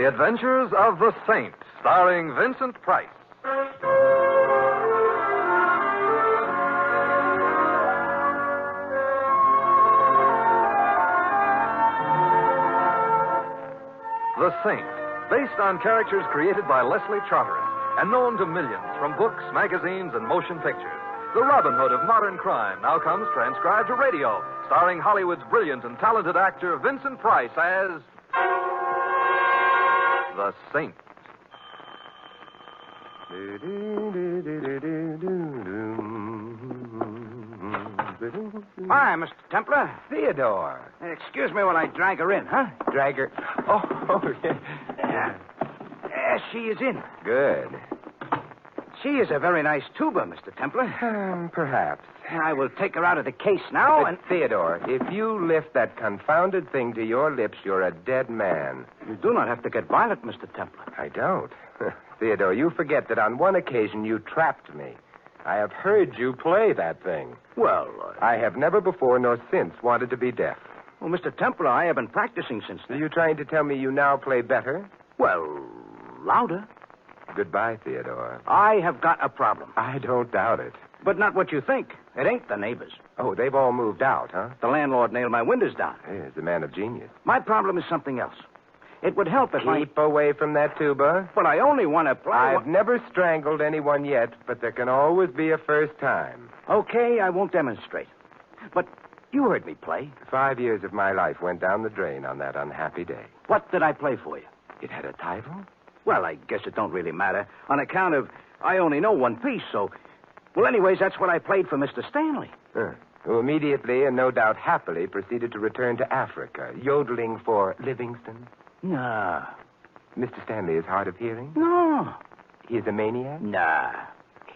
Adventures of the Saint, starring Vincent Price. The Saint, based on characters created by Leslie Charteris and known to millions from books, magazines, and motion pictures. The Robin Hood of modern crime now comes transcribed to radio, starring Hollywood's brilliant and talented actor Vincent Price as The Saint. Hi, Mr. Templar. Theodore. Excuse me while I drag her in, huh? Drag her. Oh, yeah. There she is in. Good. She is a very nice tuba, Mr. Templar. Perhaps. I will take her out of the case now and... Theodore, if you lift that confounded thing to your lips, you're a dead man. You do not have to get violent, Mr. Templar. I don't. Theodore, you forget that on one occasion you trapped me. I have heard you play that thing. Well, I have never before nor since wanted to be deaf. Well, Mr. Templar, I have been practicing since then. Are you trying to tell me you now play better? Well, louder. Goodbye, Theodore. I have got a problem. I don't doubt it. But not what you think. It ain't the neighbors. Oh, they've all moved out, huh? The landlord nailed my windows down. He's a man of genius. My problem is something else. It would help if Keep away from that tuba. But I only want to play... I've never strangled anyone yet, but there can always be a first time. Okay, I won't demonstrate. But you heard me play. 5 years of my life went down the drain on that unhappy day. What did I play for you? It had a title? Well, I guess it don't really matter. On account of I only know one piece, so... Well, anyways, that's what I played for Mr. Stanley. Who immediately, and no doubt happily, proceeded to return to Africa, yodeling for Livingston. Nah. Mr. Stanley is hard of hearing? No. He is a maniac? Nah.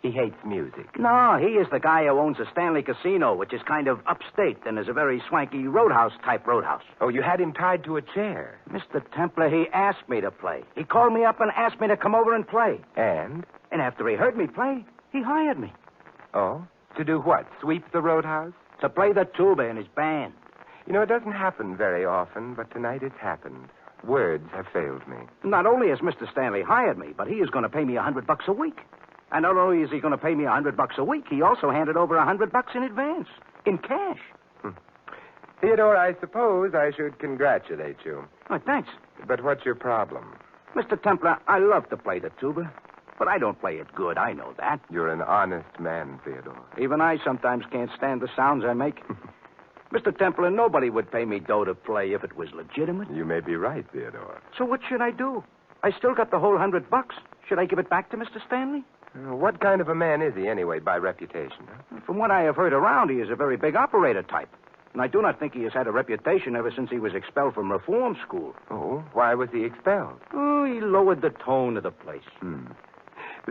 He hates music? No, he is the guy who owns a Stanley casino, which is kind of upstate and is a very swanky roadhouse-type roadhouse. Oh, you had him tied to a chair. Mr. Templar, he asked me to play. He called me up and asked me to come over and play. And? And after he heard me play, he hired me. Oh? To do what? Sweep the roadhouse? To play the tuba in his band. You know, it doesn't happen very often, but tonight it's happened. Words have failed me. Not only has Mr. Stanley hired me, but he is going to pay me $100 a week. And not only is he going to pay me $100 a week, he also handed over $100 in advance, in cash. Theodore, I suppose I should congratulate you. Oh, thanks. But what's your problem? Mr. Templar, I love to play the tuba, but I don't play it good. I know that. You're an honest man, Theodore. Even I sometimes can't stand the sounds I make. Mr. Templar, nobody would pay me dough to play if it was legitimate. You may be right, Theodore. So what should I do? I still got the whole $100. Should I give it back to Mr. Stanley? What kind of a man is he, anyway, by reputation? Huh? From what I have heard around, he is a very big operator type. And I do not think he has had a reputation ever since he was expelled from reform school. Oh, why was he expelled? Oh, he lowered the tone of the place.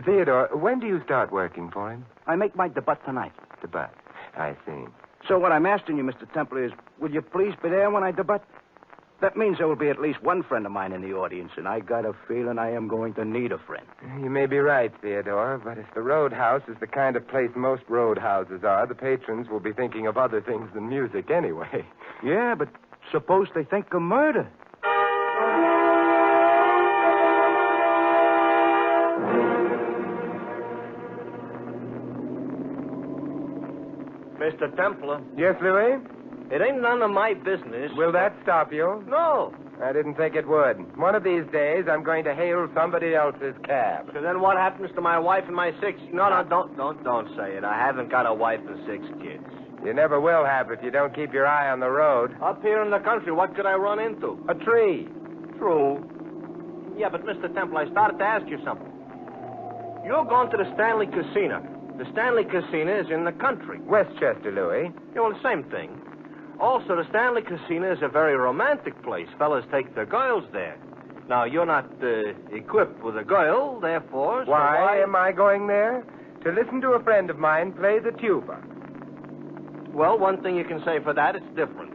Theodore, when do you start working for him? I make my debut tonight. Debut. I see. So what I'm asking you, Mr. Templar, is will you please be there when I debut? That means there will be at least one friend of mine in the audience, and I got a feeling I am going to need a friend. You may be right, Theodore, but if the roadhouse is the kind of place most roadhouses are, the patrons will be thinking of other things than music anyway. Yeah, but suppose they think of murder. Mr. Templar. Yes, Louie? It ain't none of my business. Will that stop you? No. I didn't think it would. One of these days, I'm going to hail somebody else's cab. So then what happens to my wife and my 6... No, don't say it. I haven't got a wife and 6 kids. You never will have if you don't keep your eye on the road. Up here in the country, what could I run into? A tree. True. Yeah, but Mr. Temple, I started to ask you something. You're going to the Stanley Casino. The Stanley Casino is in the country. Westchester, Louie. Yeah, well, the same thing. Also, the Stanley Casino is a very romantic place. Fellas take their girls there. Now, you're not equipped with a girl, therefore... Why am I going there? To listen to a friend of mine play the tuba. Well, one thing you can say for that, it's different.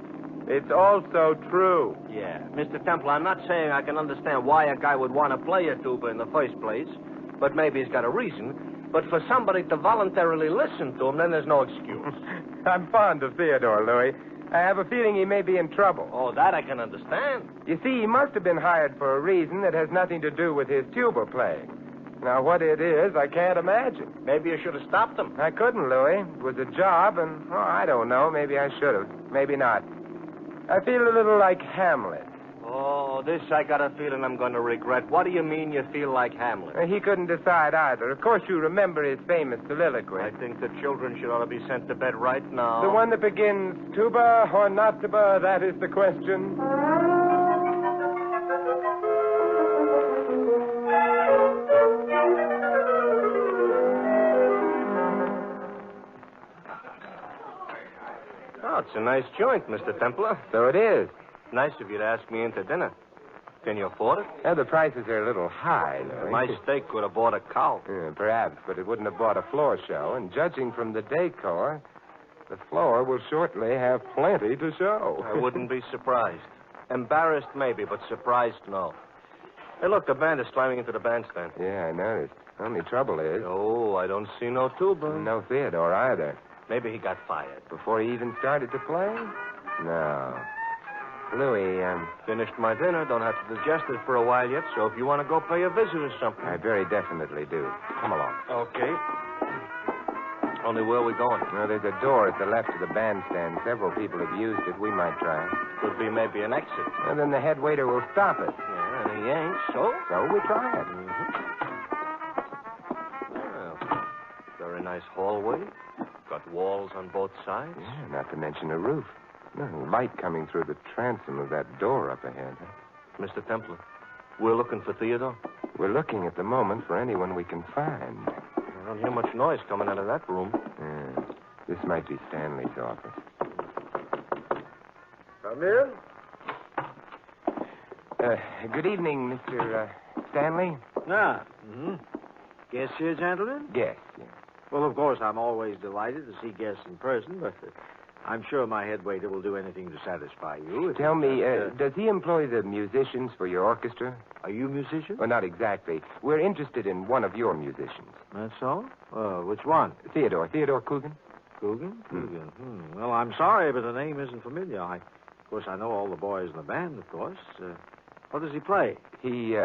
It's also true. Yeah. Mr. Temple, I'm not saying I can understand why a guy would want to play a tuba in the first place, but maybe he's got a reason. But for somebody to voluntarily listen to him, then there's no excuse. I'm fond of Theodore, Louie. I have a feeling he may be in trouble. Oh, that I can understand. You see, he must have been hired for a reason that has nothing to do with his tuba playing. Now, what it is, I can't imagine. Maybe you should have stopped him. I couldn't, Louie. It was a job, and, I don't know. Maybe I should have. Maybe not. I feel a little like Hamlet. Oh, this I got a feeling I'm going to regret. What do you mean you feel like Hamlet? He couldn't decide either. Of course, you remember his famous soliloquy. I think the children should ought to be sent to bed right now. The one that begins, tuba or not tuba, that is the question. Oh, it's a nice joint, Mr. Templar. So it is. Nice of you to ask me into dinner. Can you afford it? The prices are a little high, Louie. My steak would have bought a cow. Perhaps, but it wouldn't have bought a floor show. And judging from the decor, the floor will shortly have plenty to show. I wouldn't be surprised. Embarrassed, maybe, but surprised, no. Hey, look, the band is climbing into the bandstand. Yeah, I noticed. Only trouble is... Oh, I don't see no tuba. No Theodore either. Maybe he got fired. Before he even started to play? No. Louie, Finished my dinner. Don't have to digest it for a while yet, so if you want to go pay a visit or something. I very definitely do. Come along. Okay. Only where are we going? Well, there's a door at the left of the bandstand. Several people have used it. We might try it. Could be maybe an exit. And then the head waiter will stop us. Yeah, and he ain't, so? So we try it. Well, very nice hallway. Got walls on both sides. Yeah, not to mention a roof. Light coming through the transom of that door up ahead. Huh? Mr. Templar, we're looking for Theodore. We're looking at the moment for anyone we can find. I don't hear much noise coming out of that room. Yeah. This might be Stanley's office. Come in. Good evening, Mr. Stanley. Guests here, gentlemen? Yes, yeah. Well, of course, I'm always delighted to see guests in person, but I'm sure my head waiter will do anything to satisfy you. Tell me, does he employ the musicians for your orchestra? Are you a musician? Well, not exactly. We're interested in one of your musicians. That's so? Which one? Theodore Kugen. Kugen? Kugen. Well, I'm sorry, but the name isn't familiar. Of course, I know all the boys in the band, of course. What does he play? He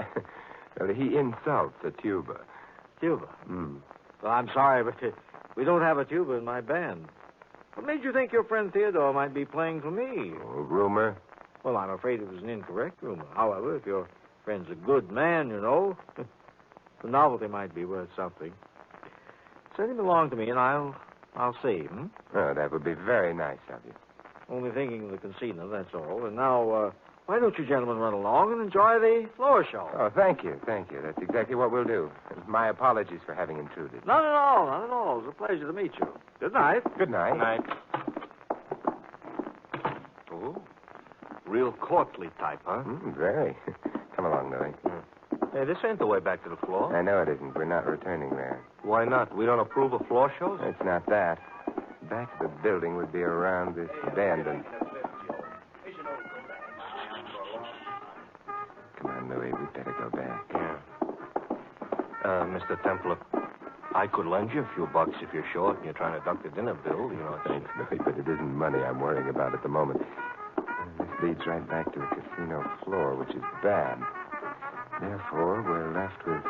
insults a tuba. Tuba? Well, I'm sorry, but we don't have a tuba in my band. What made you think your friend Theodore might be playing for me? Oh, rumor? Well, I'm afraid it was an incorrect rumor. However, if your friend's a good man, you know, the novelty might be worth something. Send him along to me, and I'll see him. Oh, that would be very nice of you. Only thinking of the casino, that's all. And now, why don't you gentlemen run along and enjoy the floor show? Oh, thank you. That's exactly what we'll do. My apologies for having intruded. Not at all. It was a pleasure to meet you. Good night. Good night. Good night. Oh, real courtly type, huh? Very. Come along, Louie. Hey, this ain't the way back to the floor. I know it isn't. We're not returning there. Why not? We don't approve of floor shows? It's not that. Back of the building would be around this bend and... Come on, Louie. We'd better go back. Yeah. Mr. Templar, I could lend you a few bucks if you're short and you're trying to duck the dinner bill. You know, Thanks, Louie, but it isn't money I'm worrying about at the moment. This leads right back to the casino floor, which is bad. Therefore, we're left with...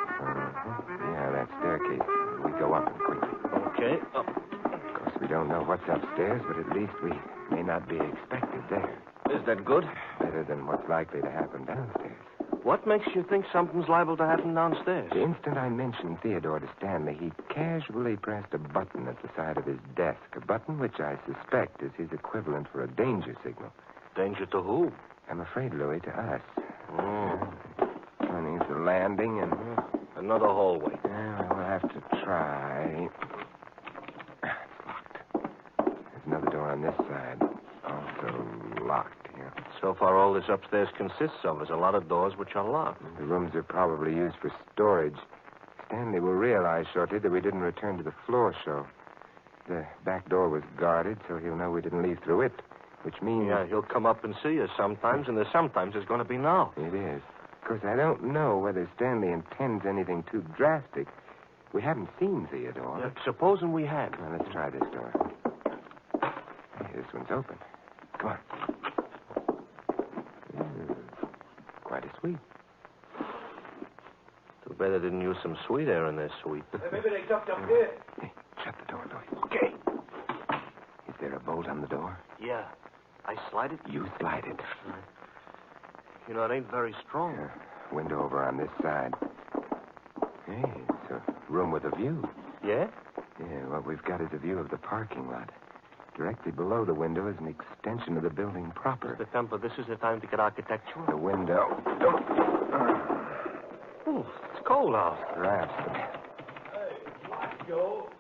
that staircase. We go up and quickly. Okay. Up. Of course, we don't know what's upstairs, but at least we may not be expected there. Is that good? Better than what's likely to happen downstairs. What makes you think something's liable to happen downstairs? The instant I mentioned Theodore to Stanley, he casually pressed a button at the side of his desk, a button which I suspect is his equivalent for a danger signal. Danger to who? I'm afraid, Louie, to us. Oh. Turning the landing and... Another hallway. Yeah, we'll have to try. It's locked. There's another door on this side. Also locked here. So far, all this upstairs consists of is a lot of doors which are locked. The rooms are probably used for storage. Stanley will realize shortly that we didn't return to the floor show. The back door was guarded, so he'll know we didn't leave through it, which means... Yeah, he'll come up and see us sometimes, and there's sometimes it's going to be now. It is. Of course, I don't know whether Stanley intends anything too drastic. We haven't seen Theodore. Yeah, supposing we had. Well, let's try this door. Hey, this one's open. Come on. Quite a suite. Too bad they didn't use some sweet air in their suite. Maybe they ducked up here. Hey, shut the door, Louie. Okay. Is there a bolt on the door? Yeah. I slide it? You slide it. You know, it ain't very strong. Window over on this side. Hey, it's a room with a view. Yeah? Yeah, what we've got is a view of the parking lot. Directly below the window is an extension of the building proper. Mr. Temple, this is the time to get architectural. The window. Oh, it's cold out. Perhaps.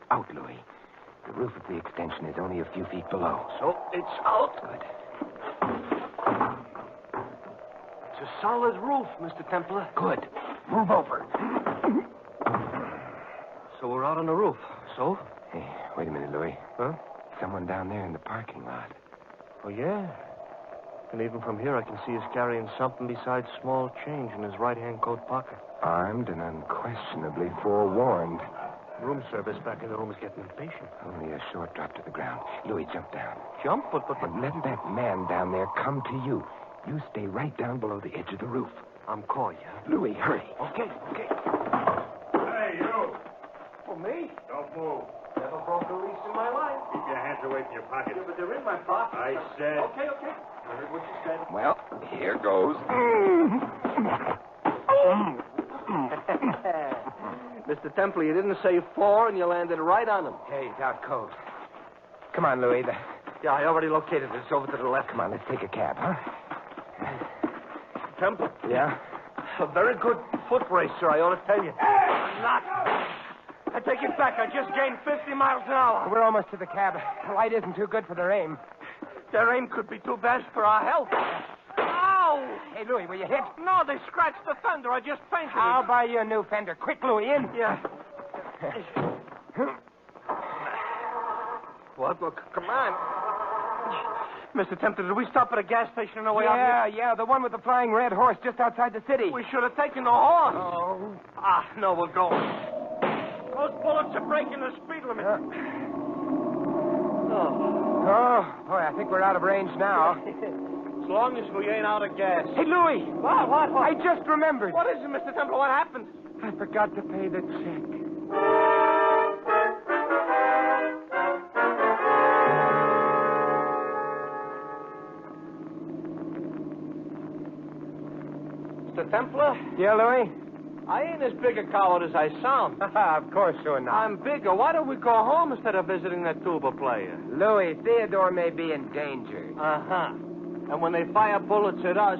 Out, Louie. The roof of the extension is only a few feet below. So it's out. Good. It's a solid roof, Mr. Templar. Good. Move over. So we're out on the roof. So? Hey, wait a minute, Louie. Huh? Someone down there in the parking lot. Oh, yeah. And even from here, I can see he's carrying something besides small change in his right-hand coat pocket. Armed and unquestionably forewarned. Room service back in the room is getting impatient. Only a short drop to the ground. Louie, jump down. Jump? But... And let that man down there come to you. You stay right down below the edge of the roof. I'm calling you. Louie, hurry. Okay. Hey, you. For me? Don't move. Never broke a lease in my life. Keep your hands away from your pockets. Yeah, but they're in my pocket. I said... Okay. I heard what you said. Well, here goes. Mr. Temple, you didn't say 4, and you landed right on him. Hey, it's out cold. Come on, Louie. Yeah, I already located it. It's over to the left. Come on, let's take a cab, huh? Temple. Yeah? A very good foot racer, I ought to tell you. Not. I take it back. I just gained 50 miles an hour. We're almost to the cab. The light isn't too good for their aim. Their aim could be too bad for our health. Ow! Hey, Louie, were you hit? No, they scratched the fender. I just painted I'll it. buy you a new fender. Quick, Louie, in. Yeah. What? Well, come on. Mr. Templer, did we stop at a gas station on the way out here? Yeah, the one with the flying red horse just outside the city. We should have taken the horse. Oh. No, we're going. Those bullets are breaking the speed limit. Oh, boy, I think we're out of range now. As long as we ain't out of gas. Hey, Louie. What? I just remembered. What is it, Mr. Templer? What happened? I forgot to pay the check. Mr. Templer? Yeah, Louie? I ain't as big a coward as I sound. Of course you're not. I'm bigger. Why don't we go home instead of visiting that tuba player? Louie, Theodore may be in danger. Uh-huh. And when they fire bullets at us,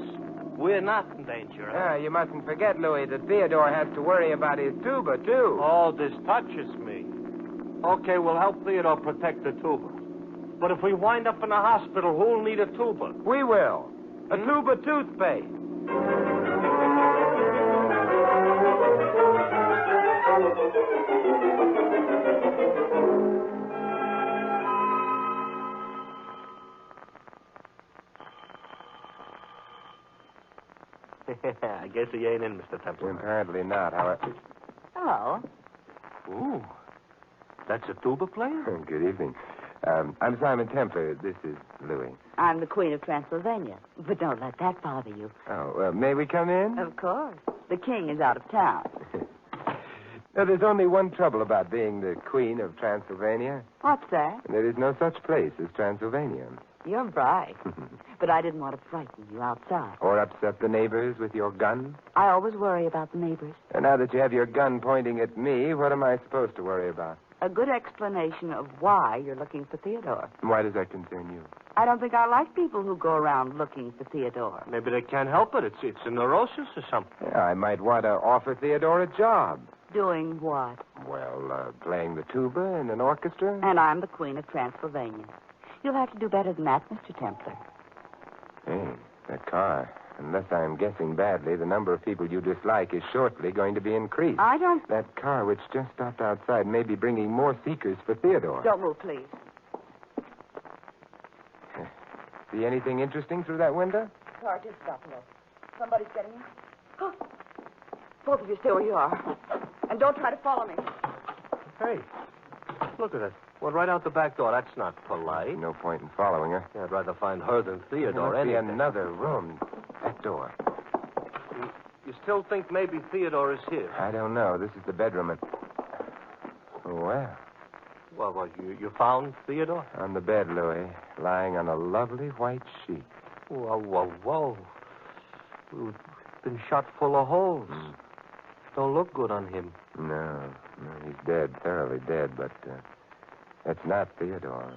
we're not in danger, huh? You mustn't forget, Louie, that Theodore has to worry about his tuba, too. Oh, this touches me. Okay, we'll help Theodore protect the tuba. But if we wind up in a hospital, who'll need a tuba? We will. A tuba toothpaste. I guess he ain't in, Mr. Templer. Apparently not. However... Hello. Ooh. That's a tuba player? Good evening. I'm Simon Templar. This is Louie. I'm the Queen of Transylvania. But don't let that bother you. Oh, may we come in? Of course. The king is out of town. Now, there's only one trouble about being the Queen of Transylvania. What's that? There is no such place as Transylvania. You're bright. But I didn't want to frighten you outside. Or upset the neighbors with your gun. I always worry about the neighbors. And now that you have your gun pointing at me, what am I supposed to worry about? A good explanation of why you're looking for Theodore. Why does that concern you? I don't think I like people who go around looking for Theodore. Maybe they can't help it. It's a neurosis or something. Yeah, I might want to offer Theodore a job. Doing what? Well, playing the tuba in an orchestra. And I'm the Queen of Transylvania. You'll have to do better than that, Mr. Templar. Hey, that car. Unless I'm guessing badly, the number of people you dislike is shortly going to be increased. I don't... That car which just stopped outside may be bringing more seekers for Theodore. Don't move, please. See anything interesting through that window? The car did stop low. Somebody's getting in. Oh. Both of you stay where you are. And don't try to follow me. Hey, look at that. Well, right out the back door. That's not polite. No point in following her. Yeah, I'd rather find her than Theodore. There must be anything. another room. That door. You still think maybe Theodore is here? I don't know. This is the bedroom. Well, Well, you found Theodore? on the bed, Louie, lying on a lovely white sheet. Whoa. We've been shot full of holes. Don't look good on him. No, he's dead, thoroughly dead, but that's not Theodore.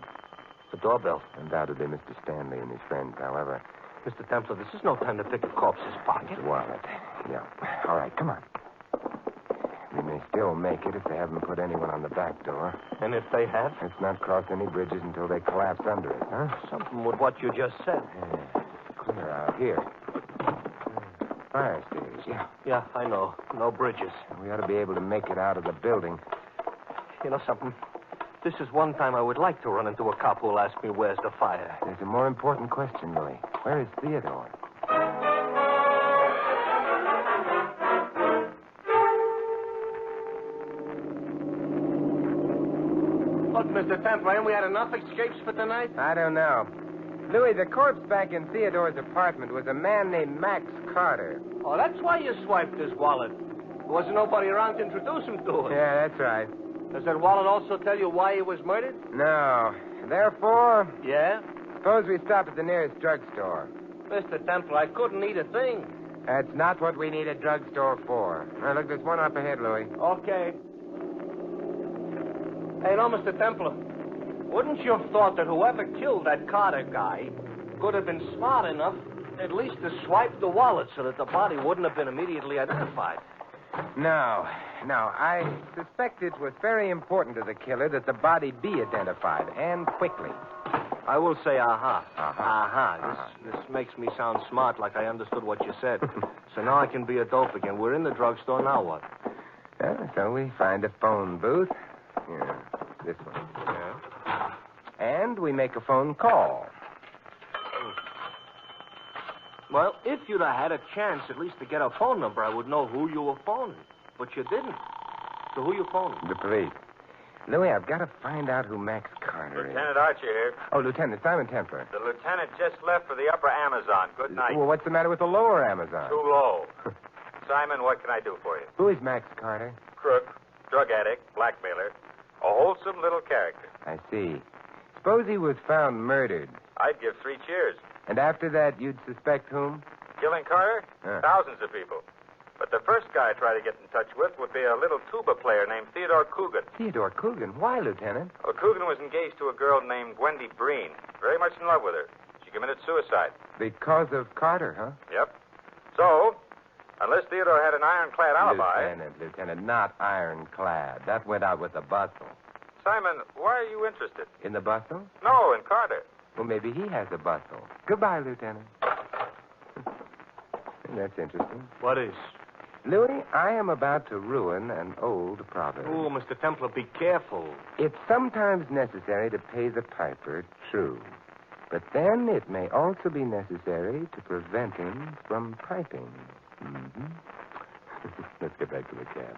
The doorbell. Undoubtedly Mr. Stanley and his friends, however. Mr. Templar, this is no time to pick a corpse's pocket. His wallet. Yeah. All right, come on. We may still make it if they haven't put anyone on the back door. And if they have? Let's not cross any bridges until they collapse under us, huh? Something with what you just said. Yeah. Clear out here. Fire stairs, yeah. Yeah, I know. No bridges. We ought to be able to make it out of the building. You know something? This is one time I would like to run into a cop who'll ask me where's the fire. There's a more important question, Louie. Where is Theodore? Look, Mr. Templar, haven't we had enough escapes for tonight? I don't know. Louie, the corpse back in Theodore's apartment was a man named Max Carter. Oh, that's why you swiped his wallet. There wasn't nobody around to introduce him to it. Yeah, that's right. Does that wallet also tell you why he was murdered? No. Therefore, Yeah? suppose we stop at the nearest drugstore. Mr. Templar, I couldn't eat a thing. That's not what we need a drugstore for. Now, look, there's one up ahead, Louie. Okay. Hey, no, Mr. Templar. Wouldn't you have thought that whoever killed that Carter guy could have been smart enough at least to swipe the wallet so that the body wouldn't have been immediately identified? No. I suspect it was very important to the killer that the body be identified, and quickly. I will say aha. Aha. Aha. This makes me sound smart, like I understood what you said. So now I can be a dope again. We're in the drugstore, now what? So we find a phone booth. Yeah, this one. Yeah. And we make a phone call. Well, if you'd have had a chance at least to get a phone number, I would know who you were phoning. But you didn't. So who you phoning? The police. Louie, I've got to find out who Max Carter is. Lieutenant Archer here. Oh, Lieutenant Simon Templar. The lieutenant just left for the upper Amazon. Good night. Well, what's the matter with the lower Amazon? Too low. Simon, what can I do for you? Who is Max Carter? Crook, drug addict, blackmailer. A wholesome little character. I see. Suppose he was found murdered. I'd give 3 cheers. And after that, you'd suspect whom? Killing Carter? Yeah. Thousands of people. But the first guy I'd try to get in touch with would be a little tuba player named Theodore Kugen. Theodore Kugen? Why, Lieutenant? Well, Kugen was engaged to a girl named Wendy Breen. Very much in love with her. She committed suicide. Because of Carter, huh? Yep. So, unless Theodore had an ironclad alibi... Lieutenant, not ironclad. That went out with the bustle. Simon, why are you interested? In the bustle? No, in Carter. Well, maybe he has a bustle. Goodbye, Lieutenant. That's interesting. What is? Louis, I am about to ruin an old proverb. Oh, Mr. Templar, be careful. It's sometimes necessary to pay the piper, true. But then it may also be necessary to prevent him from piping. Mm-hmm. Let's get back to the cab.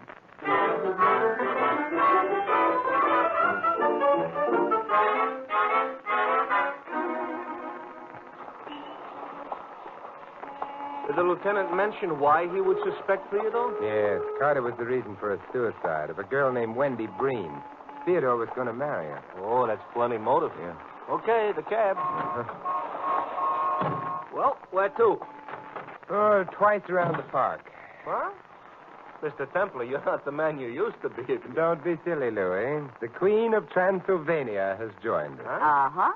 Did the lieutenant mention why he would suspect Theodore? Yes, Carter was the reason for a suicide of a girl named Wendy Breen. Theodore was going to marry her. Oh, that's plenty motive. Yeah. Okay, the cab. Uh-huh. Well, where to? Oh, twice around the park. Huh? Mr. Templar, you're not the man you used to be. Don't be silly, Louis. The Queen of Transylvania has joined us. Uh-huh.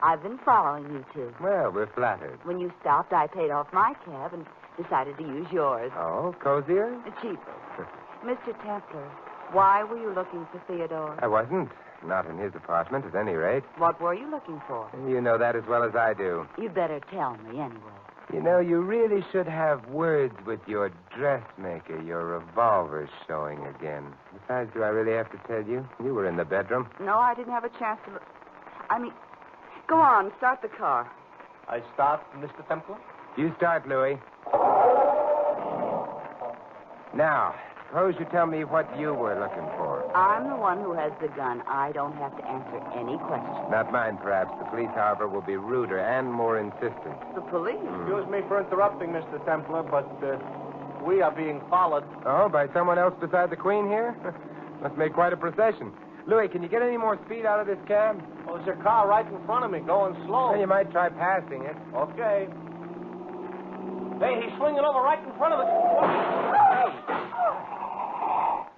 I've been following you two. Well, we're flattered. When you stopped, I paid off my cab and decided to use yours. Oh, cozier? Cheaper. Mr. Templar, why were you looking for Theodore? I wasn't. Not in his apartment, at any rate. What were you looking for? You know that as well as I do. You'd better tell me anyway. You know, you really should have words with your dressmaker. Your revolver's showing again. Besides, do I really have to tell you? You were in the bedroom. No, I didn't have a chance to look. Go on, start the car. I start, Mr. Templar? You start, Louis. Now, suppose you tell me what you were looking for. I'm the one who has the gun. I don't have to answer any questions. Not mine, perhaps. The police, however, will be ruder and more insistent. The police? Excuse me for interrupting, Mr. Templar, but we are being followed. Oh, by someone else beside the Queen here? Must make quite a procession. Louie, can you get any more speed out of this cab? Oh, there's a car right in front of me going slow. Well, you might try passing it. Okay. Hey, he's swinging over right in front of us. Hey.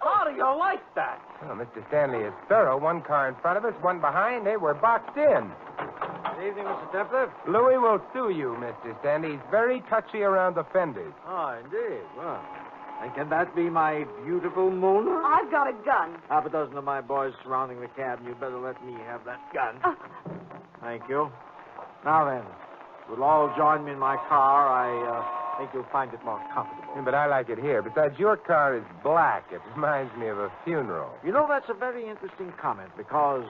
How do you like that? Oh, Mr. Stanley is thorough. One car in front of us, one behind. Hey, we're boxed in. Good evening, Mr. Templar. Louie will sue you, Mr. Stanley. He's very touchy around the fenders. Oh, indeed. Well, and can that be my beautiful Mona? I've got a gun. Half a dozen of my boys surrounding the cab, and you better let me have that gun. Thank you. Now then, you'll all join me in my car. I think you'll find it more comfortable. Yeah, but I like it here. Besides, your car is black. It reminds me of a funeral. You know, that's a very interesting comment, because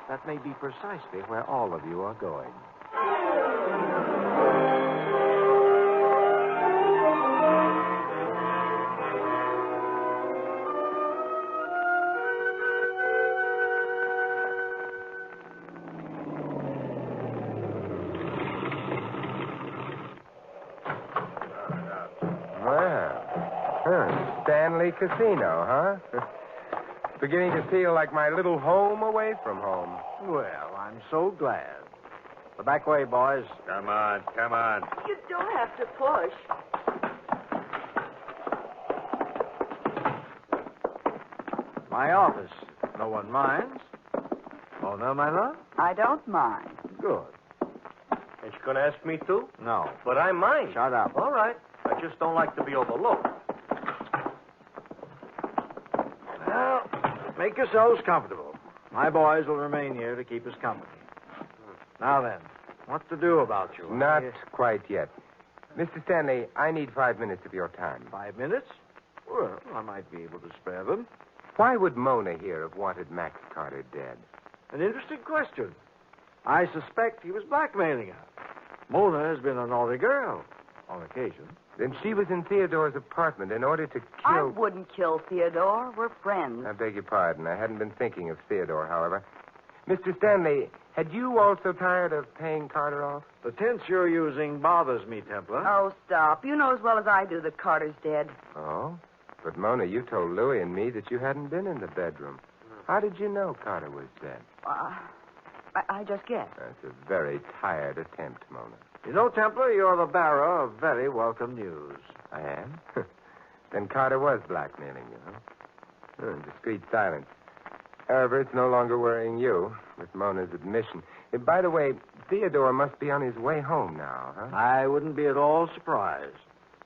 that may be precisely where all of you are going. Stanley Casino, huh? Beginning to feel like my little home away from home. Well, I'm so glad. The back way, boys. Come on, come on. You don't have to push. My office. No one minds. Oh, no, my love? I don't mind. Good. Is she going to ask me to? No. But I mind. Shut up. All right. I just don't like to be overlooked. Well, make yourselves comfortable. My boys will remain here to keep us company. Now then, what to do about you? Not quite yet. Mr. Stanley, I need 5 minutes of your time. 5 minutes? Well, I might be able to spare them. Why would Mona here have wanted Max Carter dead? An interesting question. I suspect he was blackmailing her. Mona has been a naughty girl, on occasion. Then she was in Theodore's apartment in order to kill... I wouldn't kill Theodore. We're friends. I beg your pardon. I hadn't been thinking of Theodore, however. Mr. Stanley, had you also tired of paying Carter off? The tense you're using bothers me, Templar. Oh, stop. You know as well as I do that Carter's dead. Oh? But, Mona, you told Louie and me that you hadn't been in the bedroom. How did you know Carter was dead? I just guessed. That's a very tired attempt, Mona. You know, Templar, you're the bearer of very welcome news. I am? Then Carter was blackmailing you, huh? Discreet silence. However, it's no longer worrying you, with Mona's admission. By the way, Theodore must be on his way home now, huh? I wouldn't be at all surprised.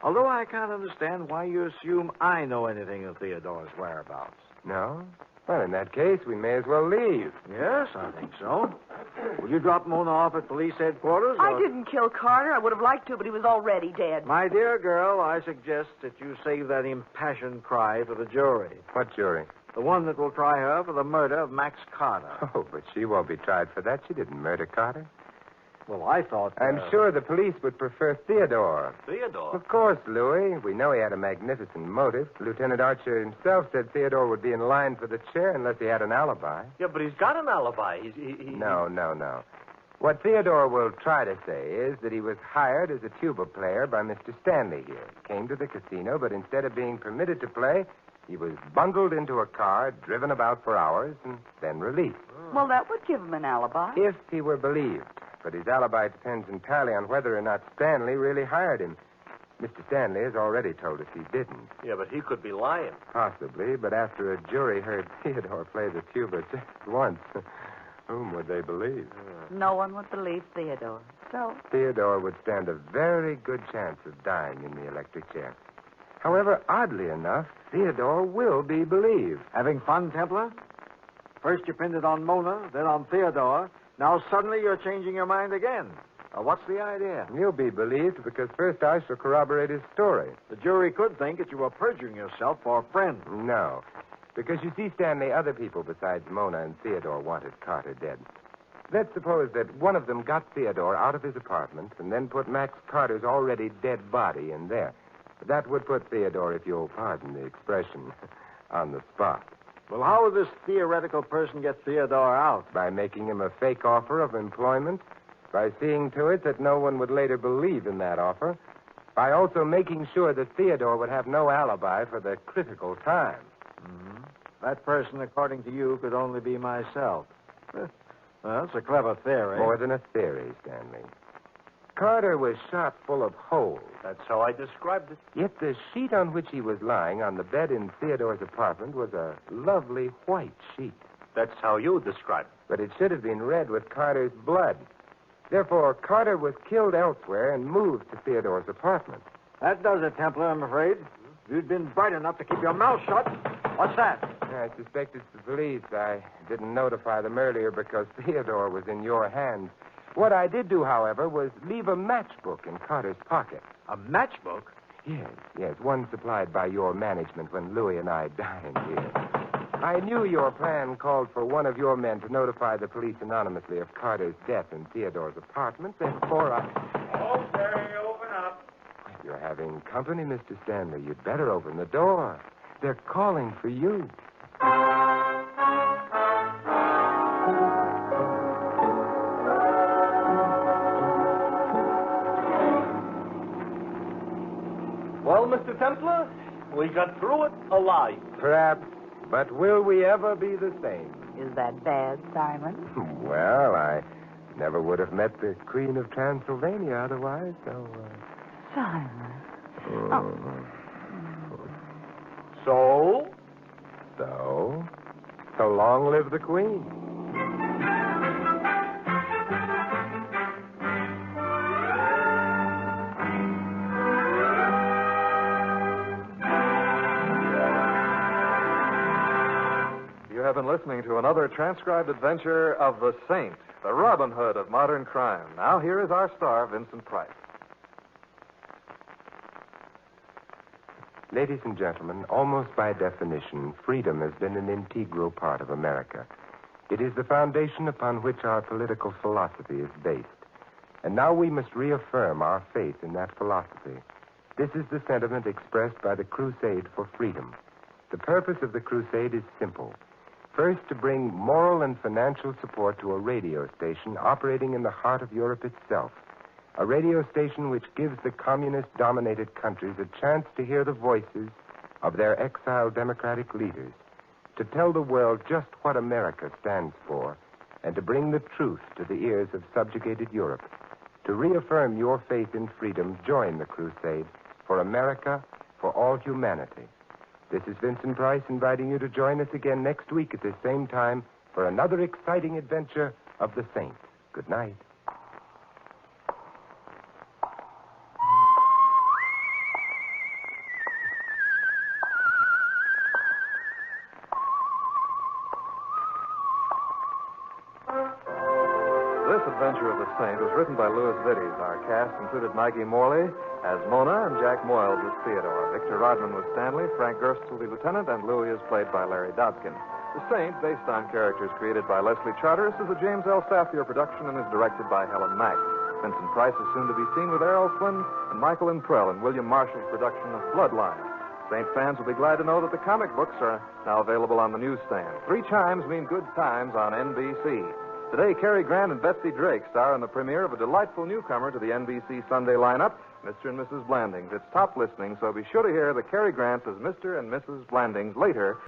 Although I can't understand why you assume I know anything of Theodore's whereabouts. No? Well, in that case, we may as well leave. Yes, I think so. Will you drop Mona off at police headquarters? I didn't kill Carter. I would have liked to, but he was already dead. My dear girl, I suggest that you save that impassioned cry for the jury. What jury? The one that will try her for the murder of Max Carter. Oh, but she won't be tried for that. She didn't murder Carter. Well, I thought... I'm sure the police would prefer Theodore. Theodore? Of course, Louie. We know he had a magnificent motive. Lieutenant Archer himself said Theodore would be in line for the chair unless he had an alibi. Yeah, but he's got an alibi. No. What Theodore will try to say is that he was hired as a tuba player by Mr. Stanley here. Came to the casino, but instead of being permitted to play, he was bundled into a car, driven about for hours, and then released. Well, that would give him an alibi. If he were believed. But his alibi depends entirely on whether or not Stanley really hired him. Mr. Stanley has already told us he didn't. Yeah, but he could be lying. Possibly, but after a jury heard Theodore play the tuba just once, whom would they believe? No one would believe Theodore. So? Theodore would stand a very good chance of dying in the electric chair. However, oddly enough, Theodore will be believed. Having fun, Templar? First you pinned it on Mona, then on Theodore. Now suddenly you're changing your mind again. What's the idea? You'll be believed because first I shall corroborate his story. The jury could think that you were perjuring yourself for a friend. No. Because you see, Stanley, other people besides Mona and Theodore wanted Carter dead. Let's suppose that one of them got Theodore out of his apartment and then put Max Carter's already dead body in there. That would put Theodore, if you'll pardon the expression, on the spot. Well, how would this theoretical person get Theodore out? By making him a fake offer of employment, by seeing to it that no one would later believe in that offer, by also making sure that Theodore would have no alibi for the critical time. Mm-hmm. That person, according to you, could only be myself. Well, it's a clever theory. More than a theory, Stanley. Carter was shot full of holes. That's how I described it. Yet the sheet on which he was lying on the bed in Theodore's apartment was a lovely white sheet. That's how you described it. But it should have been red with Carter's blood. Therefore, Carter was killed elsewhere and moved to Theodore's apartment. That does it, Templar, I'm afraid. If you'd been bright enough to keep your mouth shut. What's that? I suspect it's the police. I didn't notify them earlier because Theodore was in your hands. What I did do, however, was leave a matchbook in Carter's pocket. A matchbook? Yes, one supplied by your management when Louie and I dined here. I knew your plan called for one of your men to notify the police anonymously of Carter's death in Theodore's apartment. Therefore, Okay, open up. You're having company, Mr. Stanley. You'd better open the door. They're calling for you. Well, Mr. Templar, we got through it alive. Perhaps, but will we ever be the same? Is that bad, Simon? Well, I never would have met the Queen of Transylvania otherwise, so... Simon. So? So long live the Queen. You have been listening to another transcribed adventure of the Saint, the Robin Hood of modern crime. Now here is our star, Vincent Price. Ladies and gentlemen, almost by definition, freedom has been an integral part of America. It is the foundation upon which our political philosophy is based. And now we must reaffirm our faith in that philosophy. This is the sentiment expressed by the Crusade for Freedom. The purpose of the crusade is simple. First, to bring moral and financial support to a radio station operating in the heart of Europe itself. A radio station which gives the communist-dominated countries a chance to hear the voices of their exiled democratic leaders, to tell the world just what America stands for, and to bring the truth to the ears of subjugated Europe. To reaffirm your faith in freedom, join the crusade for America, for all humanity. This is Vincent Price inviting you to join us again next week at this same time for another exciting adventure of the Saint. Good night. This adventure of the Saint was written by Louis Vittes. Our cast included Maggie Morley as Mona and Jack Moyles as Theodore. Victor Rodman was Stanley, Frank Gerst will be Lieutenant, and Louis is played by Larry Dobkin. The Saint, based on characters created by Leslie Charteris, is a James L. Staffier production and is directed by Helen Mack. Vincent Price is soon to be seen with Errol Flynn and Michael Imprell in William Marshall's production of Bloodline. Saint fans will be glad to know that the comic books are now available on the newsstand. 3 chimes mean good times on NBC. Today, Cary Grant and Betsy Drake star in the premiere of a delightful newcomer to the NBC Sunday lineup, Mr. and Mrs. Blandings. It's top listening, so be sure to hear the Cary Grants as Mr. and Mrs. Blandings later